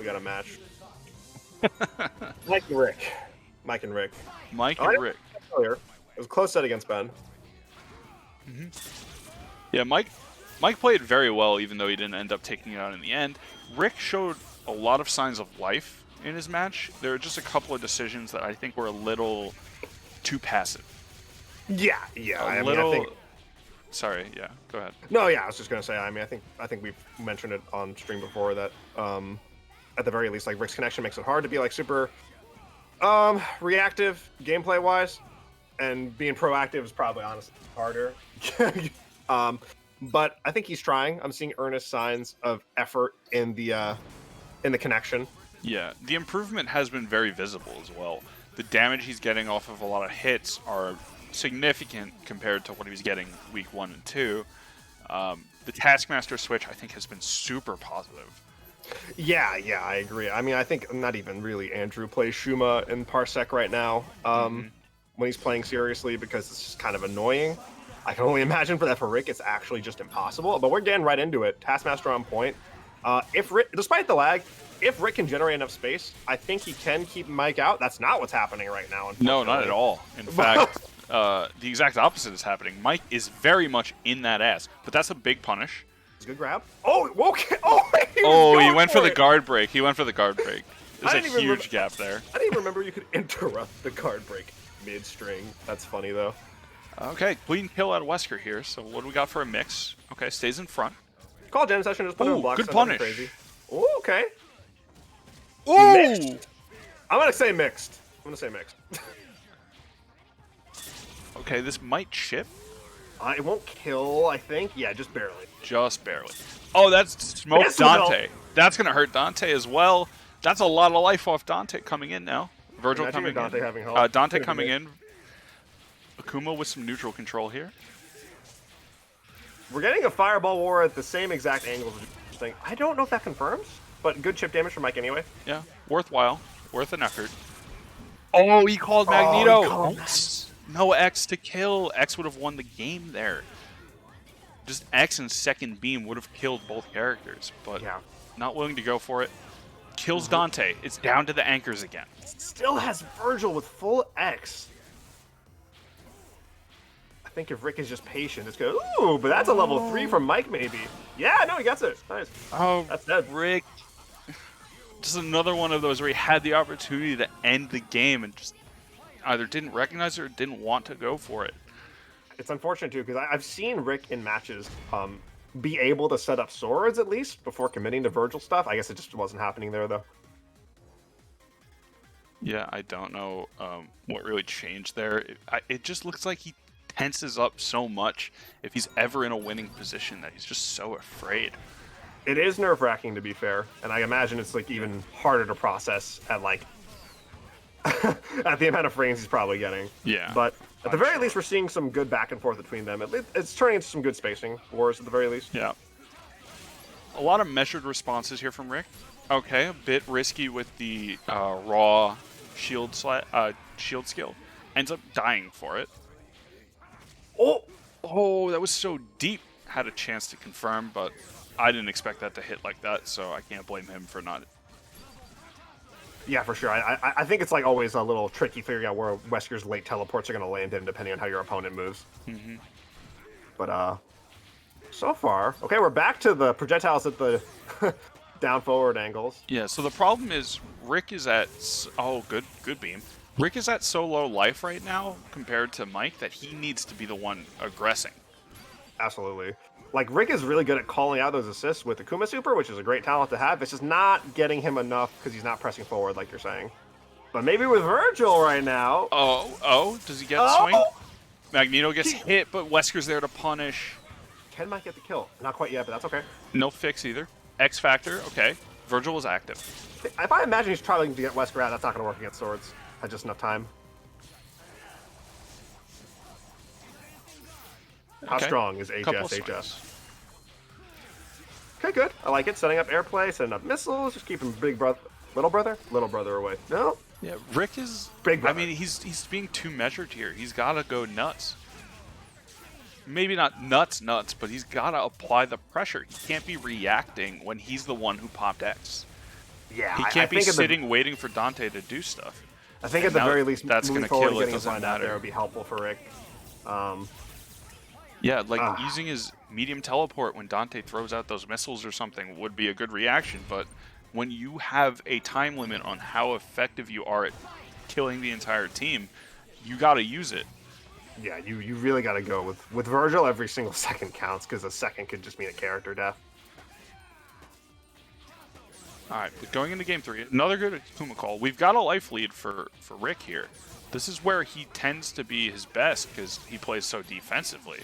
We got a match. Mike and Rick. Mike and Rick. Mike and Rick. Earlier. It was a close set against Ben. Yeah, Mike played very well, even though he didn't end up taking it out in the end. Rick showed a lot of signs of life in his match. There were just a couple of decisions that I think were a little too passive. Yeah. I think. Sorry, yeah, go ahead. No, yeah, I was just gonna say. I mean, I think we've mentioned it on stream before that, at the very least, like Rick's connection makes it hard to be like super, reactive gameplay wise, and being proactive is probably honestly harder. But I think he's trying. I'm seeing earnest signs of effort in the connection. Yeah, the improvement has been very visible as well. The damage he's getting off of a lot of hits are significant compared to what he was getting week 1 and 2. The Taskmaster switch, I think, has been super positive. Yeah, I agree. I mean, I think not even really Andrew plays Shuma in Parsec right now when he's playing seriously because it's just kind of annoying. I can only imagine for Rick, it's actually just impossible. But we're getting right into it. Taskmaster on point. If Rick, despite the lag, if Rick can generate enough space, I think he can keep Mike out. That's not what's happening right now. No, not at all. In fact, the exact opposite is happening. Mike is very much in that ass, but that's a big punish. It's a good grab. Oh, okay. He went for the guard break. He went for the guard break. There's a huge gap there. I didn't even remember you could interrupt the guard break mid-string. That's funny, though. Okay, clean kill out of Wesker here. So what do we got for a mix? Okay, stays in front. Call Gen Session, just put him in blocks. Good punish. Crazy. Ooh, okay. Ooh! Mixed. I'm going to say mixed. Okay, this might chip. It won't kill, I think. Yeah, just barely. Just barely. Oh, that's smoked Dante. That's going to hurt Dante as well. That's a lot of life off Dante coming in now. Virgil coming Dante in. having help. Dante coming in. Akuma with some neutral control here. We're getting a Fireball War at the same exact angles. I don't know if that confirms, but good chip damage from Mike anyway. Yeah, worthwhile. Worth an effort. Oh, he called Magneto. No X to kill. X would have won the game there. Just X and second beam would have killed both characters, but not willing to go for it. Kills Dante. It's down to the anchors again. Still has Virgil with full X. I think if Rick is just patient, it's good. Ooh, but that's a level 3 from Mike, maybe. Yeah, no, he gets it. Nice. Oh, that's dead. Rick. Just another one of those where he had the opportunity to end the game and just either didn't recognize it or didn't want to go for it. It's unfortunate, too, because I've seen Rick in matches be able to set up swords, at least, before committing to Virgil stuff. I guess it just wasn't happening there, though. Yeah, I don't know what really changed there. It just looks like he tenses up so much if he's ever in a winning position that he's just so afraid. It is nerve-wracking, to be fair, and I imagine it's like even harder to process at like at the amount of frames he's probably getting. Yeah. But at the very least, we're seeing some good back and forth between them. It's turning into some good spacing wars at the very least. Yeah. A lot of measured responses here from Rick. Okay, a bit risky with the raw shield skill. Ends up dying for it. Oh, that was so deep. Had a chance to confirm, but I didn't expect that to hit like that, so I can't blame him for not. Yeah, for sure. I think it's like always a little tricky figuring out where Wesker's late teleports are going to land in, depending on how your opponent moves. But so far, okay, we're back to the projectiles at the down forward angles. Yeah. So the problem is Rick is at good beam. Rick is at so low life right now compared to Mike that he needs to be the one aggressing. Absolutely. Like, Rick is really good at calling out those assists with the Akuma Super, which is a great talent to have. It's just not getting him enough because he's not pressing forward, like you're saying. But maybe with Virgil right now. Oh, does he get swing? Magneto gets hit, but Wesker's there to punish. Ken might get the kill. Not quite yet, but that's okay. No fix either. X Factor, okay. Virgil was active. If I imagine he's trying to get Wesker out, that's not going to work against swords. Had just enough time. How strong is HS? Okay, good. I like it. Setting up airplay, setting up missiles, just keeping little brother away. No. Yeah, Rick is big brother. I mean, he's being too measured here. He's got to go nuts. Maybe not nuts, but he's got to apply the pressure. He can't be reacting when he's the one who popped X. Yeah, He I can't be think sitting waiting for Dante to do stuff. I think at And the now very least, that's moving gonna forward, kill. It getting his doesn't line out there matter. would be helpful for Rick. Yeah, like using his medium teleport when Dante throws out those missiles or something would be a good reaction, but when you have a time limit on how effective you are at killing the entire team, you got to use it. Yeah, you really got to go with Virgil. Every single second counts because a second could just mean a character death. All right, but going into game 3, another good Akuma call. We've got a life lead for Rick here. This is where he tends to be his best because he plays so defensively.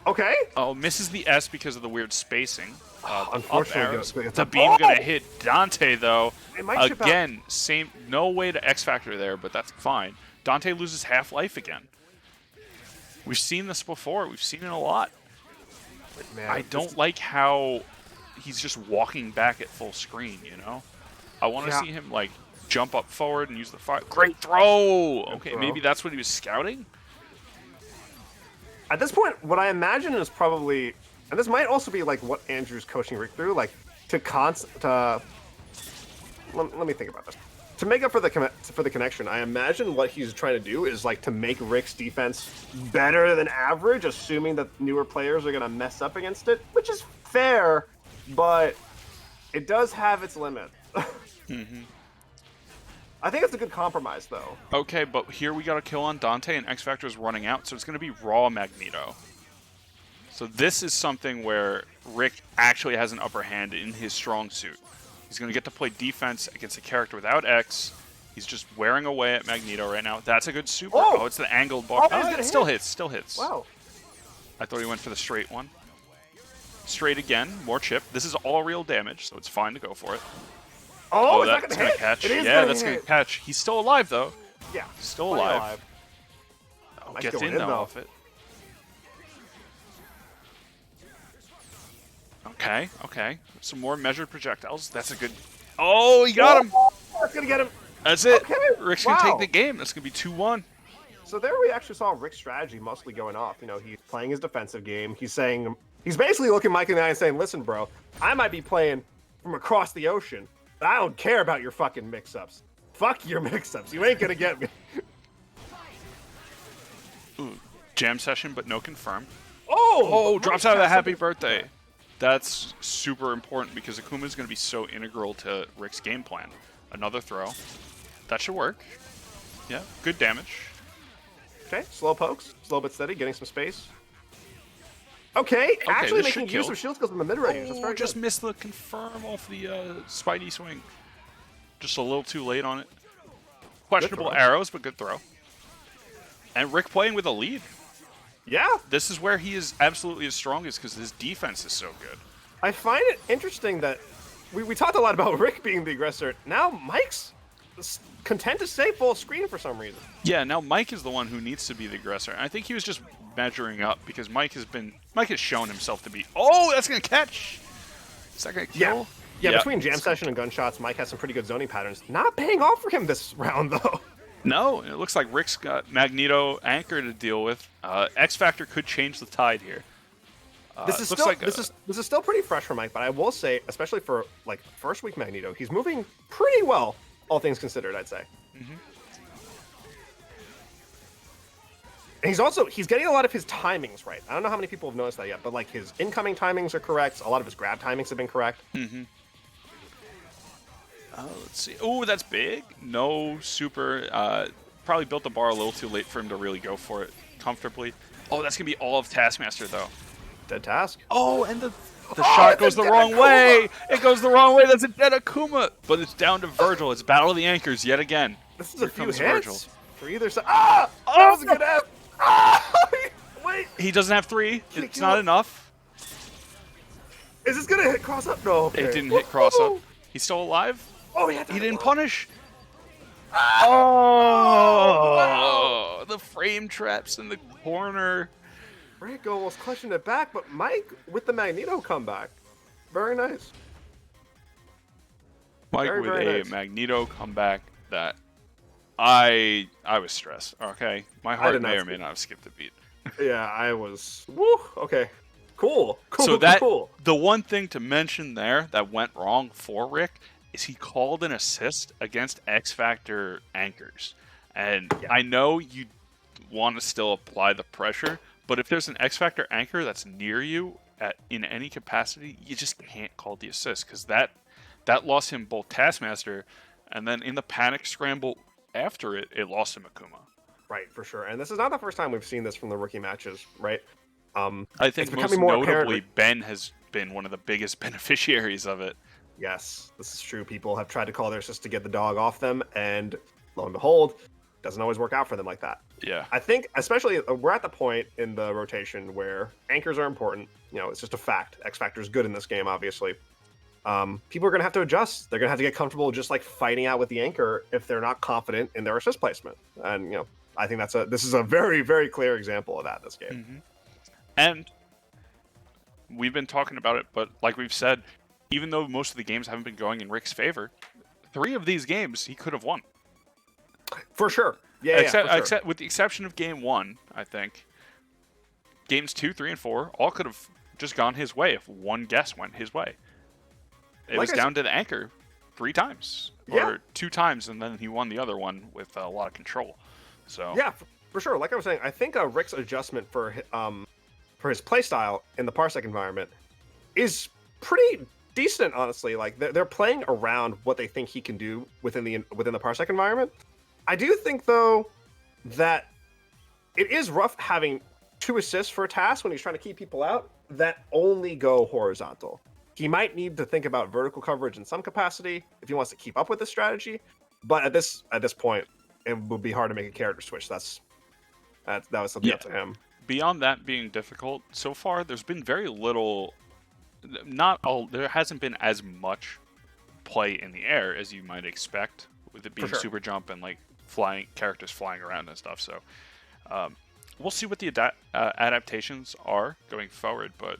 Okay. Oh, misses the S because of the weird spacing. Unfortunately, the beam gonna hit Dante though. It might chip out. Again, same. No way to X Factor there, but that's fine. Dante loses half life again. We've seen this before. We've seen it a lot. Man, I don't like how he's just walking back at full screen. You know, I want to see him like jump up forward and use the fire. Great throw. Okay, maybe that's what he was scouting. At this point, what I imagine is probably, and this might also be like what Andrew's coaching Rick through, like let me think about this. To make up for the connection, I imagine what he's trying to do is like to make Rick's defense better than average, assuming that newer players are going to mess up against it, which is fair, but it does have its limit. I think it's a good compromise, though. Okay, but here we got a kill on Dante, and X Factor is running out, so it's going to be raw Magneto. So this is something where Rick actually has an upper hand in his strong suit. He's going to get to play defense against a character without X. He's just wearing away at Magneto right now. That's a good super. Oh, it's the angled bar. It still hits, still hits. Wow. I thought he went for the straight one. Straight again, more chip. This is all real damage, so it's fine to go for it. Oh, that's going to catch. Yeah, that's going to catch. He's still alive, though. Yeah. Still alive. Oh, gets in, though, off it. Okay, okay. Some more measured projectiles. That's a good... Oh, he got him! That's going to get him. That's it. Okay. Rick's going to take the game. That's going to be 2-1. So there we actually saw Rick's strategy mostly going off. You know, he's playing his defensive game. He's saying... He's basically looking Mike in the eye and saying, listen, bro, I might be playing from across the ocean, but I don't care about your fucking mix-ups. Fuck your mix-ups. You ain't going to get me. Ooh, jam session, but no confirm. Oh, drops out of the happy birthday. That's super important because Akuma is going to be so integral to Rick's game plan. Another throw. That should work. Yeah, good damage. Okay, slow pokes. Slow but steady, getting some space. Okay, actually making use of shield skills in the mid-range. That's very just good. missed the confirm off the Spidey swing. Just a little too late on it. Questionable arrows, but good throw. And Rick playing with a lead. Yeah. This is where he is absolutely his strongest because his defense is so good. I find it interesting that we talked a lot about Rick being the aggressor. Now Mike's content to stay full screen for some reason. Yeah, now Mike is the one who needs to be the aggressor. And I think he was just measuring up because Mike has shown himself to be... Oh, that's going to catch! Is that going to kill? Yeah, between jam session and gunshots, Mike has some pretty good zoning patterns. Not paying off for him this round, though. No, it looks like Rick's got Magneto Anchor to deal with. X Factor could change the tide here. This is still pretty fresh for Mike, but I will say, especially for like first week Magneto, he's moving pretty well, all things considered, I'd say. And he's getting a lot of his timings right. I don't know how many people have noticed that yet, but like his incoming timings are correct. A lot of his grab timings have been correct. Let's see. Oh, that's big. No super. Probably built the bar a little too late for him to really go for it comfortably. Oh, that's going to be all of Taskmaster, though. Dead task. Oh, and the shot goes the wrong way. It goes the wrong way. That's a dead Akuma. But it's down to Virgil. It's Battle of the Anchors yet again. This is a few hits Virgil. For either side. That was a good F. Wait. He doesn't have 3. It's not enough. Is this going to hit cross up? No. Okay. It didn't hit cross up. He's still alive? Oh, he didn't punish. The frame traps in the corner. Rick almost clutching it back, but Mike with the Magneto comeback. Very nice. Mike with a Magneto comeback that I was stressed. Okay, my heart may or may not have skipped a beat. Yeah, I was. Woo. Okay. Cool. The one thing to mention there that went wrong for Rick is he called an assist against X Factor anchors. And Yeah. I know you want to still apply the pressure, but if there's an X Factor anchor that's near you in any capacity, you just can't call the assist, because that lost him both Taskmaster, and then in the panic scramble after it, it lost him Akuma. Right, for sure. And this is not the first time we've seen this from the rookie matches, right? I think it's most becoming more notably, apparent. Ben has been one of the biggest beneficiaries of it. Yes, this is true. People have tried to call their assist to get the dog off them, and lo and behold, doesn't always work out for them like that. Yeah. I think, especially, we're at the point in the rotation where anchors are important. You know, it's just a fact. X Factor is good in this game, obviously. People are going to have to adjust. They're going to have to get comfortable just like fighting out with the anchor if they're not confident in their assist placement. And, you know, I think this is a very, very clear example of that in this game. Mm-hmm. And we've been talking about it, but like we've said, even though most of the games haven't been going in Rick's favor, 3 of these games he could have won. For sure. Yeah, except, for sure. except with the exception of game 1, I think. Games 2, 3, and 4 all could have just gone his way if one guess went his way. It was down to the anchor 3 times. Yeah. Or 2 times, and then he won the other one with a lot of control. So yeah, for sure. Like I was saying, I think Rick's adjustment for his playstyle in the Parsec environment is pretty decent, honestly. Like they're playing around what they think he can do within the Parsec environment. I do think, though, that it is rough having 2 assists for a task when he's trying to keep people out that only go horizontal. He might need to think about vertical coverage in some capacity if he wants to keep up with this strategy. But at this point, it would be hard to make a character switch. That was something up to him. Beyond that being difficult, so far there's been very little. There hasn't been as much play in the air as you might expect, with it being super jump and like characters flying around and stuff. So we'll see what the adaptations are going forward, but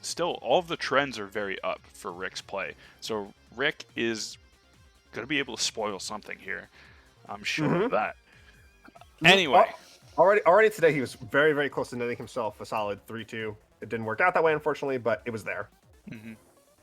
still, all of the trends are very up for Rick's play. So Rick is going to be able to spoil something here. I'm sure of that. Anyway. Already today, he was very, very close to netting himself a solid 3-2. It didn't work out that way, unfortunately, but it was there. Mm-hmm.